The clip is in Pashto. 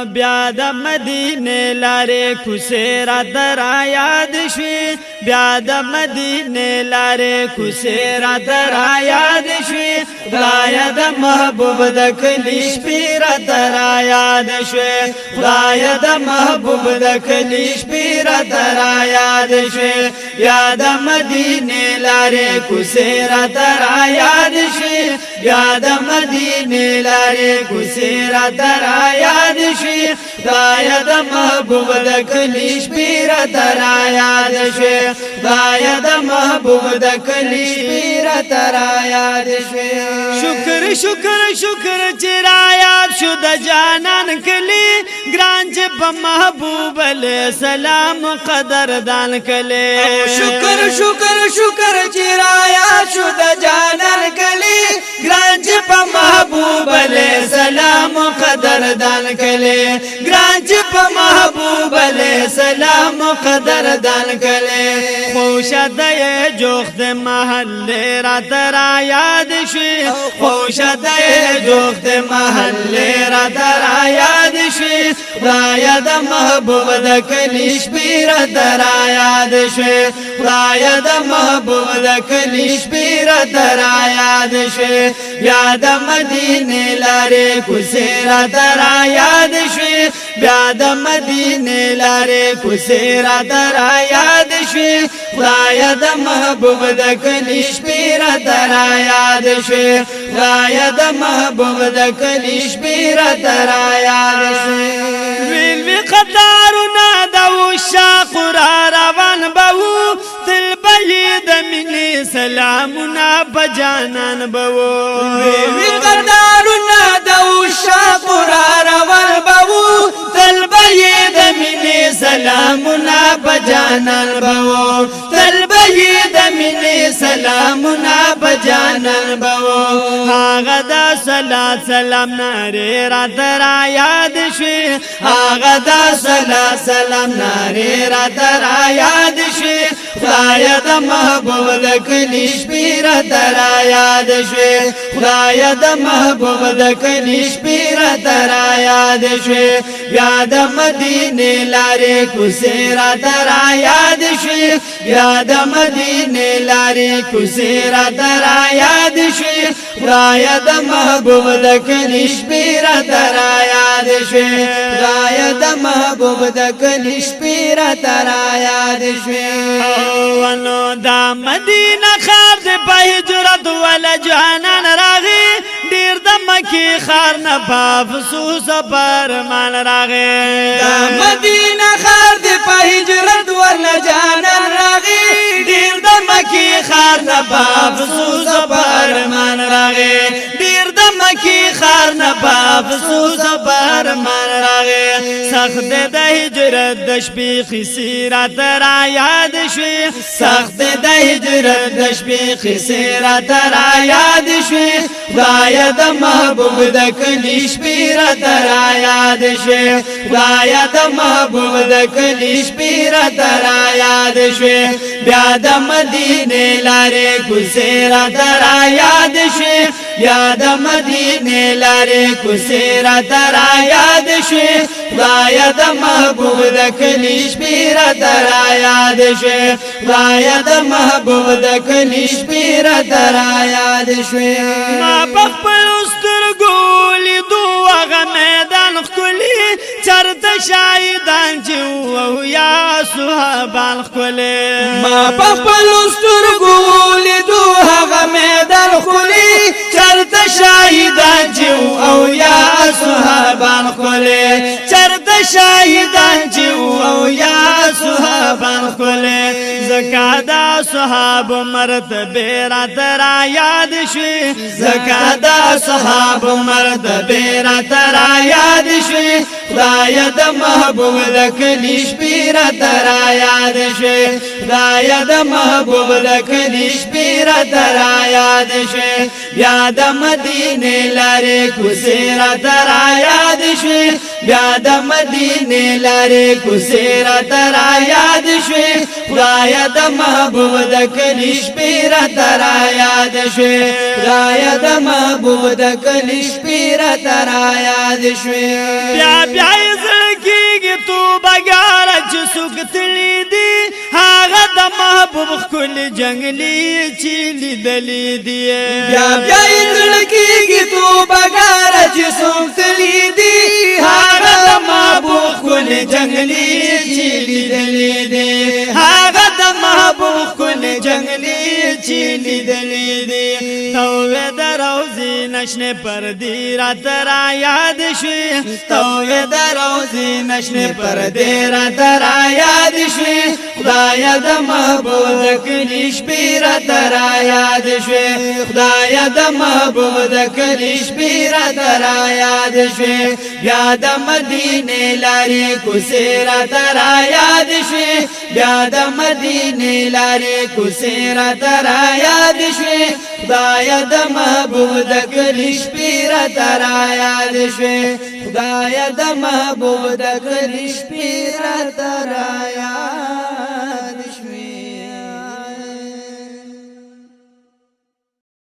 بیا د مدینه لارې کوڅې راته را یاد شوې بیا د مدینه لارې کوڅې راته را یاد شوې خدایه د محبوب د کلي شپې راته را یاد شوې خدایه د محبوب د کلي شپې راته را یاد شوې بیا د مدینه لارې کوڅې راته را یاد شوې بیا د مدینه لارې کوڅې راته را یاد شوې خدایه د محبوب د کلي شپې راته را یاد شوې خدایه د محبوب د کلي شپې راته را یاد شوې شکر شکر شکر چې را یاد شو د جانان کلي ګران چې په محبوب علیه السلام قدردان کلي شکر شکر شکر چې را یاد شو د جانان کلي ګران چې په محبوب علیه السلام قدردان کلي ګران چې په محبوب علیه السلام قدردان کلي خوشه د جوخت محل راته را یاد شوې خوشه د جوخت محل راته را یاد شوې خدایه د محبوب د کلي شپې راته را یاد شوې خدایه د محبوب د کلي شپې راته را یاد شوې بیا د مدینه لارې کوڅې راته را یاد شوې بیا د مدینه لارې کوڅې راته را یاد شوې خدایه د محبوب د کلي شپې راته را یاد شوې خدایه د محبوب د کلي شپې راته را یاد شوې ویل قطارونه د وشاق را روان بهو تل به د مینې سلامونه په جانان بهو ویل قطارونه د وشاق را روان بهو تل به د مینې سلامونه په جانان بهو تل به د مینې سلامونه په جانان بهو هغه د صلات سلام نارې راته را یاد شوې هغه د صلات سلام نارې راته را یاد شوې خدایه د محبوب د کلي شپې راته را یاد شوې خدایه د محبوب د کلي شپې راته را یاد شوې بیا د مدینه لارې کوڅې راته را یاد شوې بیا د مدینه لارې کوڅې راته را یاد شوې خدایه د محبوب د کلي شپې راته را یاد شوې خدایه د محبوب د کلي شپې راته را یاد شوې ونو دا مدینه خار د په هجرت ول جانان راغی ډیر د مکی خار نه په افسوس پرمان راغی دا مدینه خار د په هجرت ول جانان راغی ډیر د مکی خار نه په افسوس پرمان راغی ډیر د مکی خار نه په افسوس پرمان راغی سخت د هجرت د شپې خسي راته را یاد شوې سخت د هجرت د شپې خسي راته را یاد شوې خدایه د محبوب د کلي شپې راته را یاد شوې خدایه د محبوب د کلي شپې راته را یاد شوې بیا د مدینه لارې کوڅې راته را یاد شوې بیا د مدینه لارې کوڅې راته را یاد شوې خدایه د محبوب د کلي شپې راته را یاد شوې خدایه د محبوب د کلي شپې راته را یاد شوې ما په خپلو سترګو لیدو هغه میدان ښکلي چرته شاهدان چې وو یا صحابان ښکلي ما په خپلو سترګو لیدو هغه میدان ښکلي چرته شاهدان چې او یا صحابان ښکلي چرته شاهدان چې او یا صحابان ښکلي زکا دا صحاب مرتبه راته را یاد شوې زکا دا صحاب مرتبه راته را یاد شوې خدایه د محبوب د کلي شپې راته را یاد شوې خدایه د محبوب د کلي شپې راته را یاد شوې بیا د مدینه لارې کوڅې راته را یاد شوې بیا د مدینه لارې کوڅې راته را یاد شوې خدایه د محبوب د کلي شپې راته را یاد شوې خدایه د محبوب د کلي شپې راته را یاد شوې بیا یې زړه کېږي توبهګاره چې څوک تللي دي هغه د محبوب ښکلي جنګلي چې لیدلي دي بیا یې زړه کېږي توبهګاره چې څوک تللي دي هغه د محبوب ښکلي جنګلي چې لیدلي دي هغه د محبوب ښکلي جنګلي چې لیدلي دي توبه د روزي نشنه پردې راته را یاد شوې توبه د روزي نشنه پردې راته را یاد شوې خدایه د محبوب د کلي شپې راته را یاد شوې خدایه د محبوب د کلي شپې راته را یاد شوې بیا د مدینه لارې کوڅې راته را یاد شوې بیا د مدینه لارې کوڅې راته را یاد شوې خدایه د محبوب د کلي شپې راته را یاد شوې خدایه د محبوب د کلي شپې راته را یاد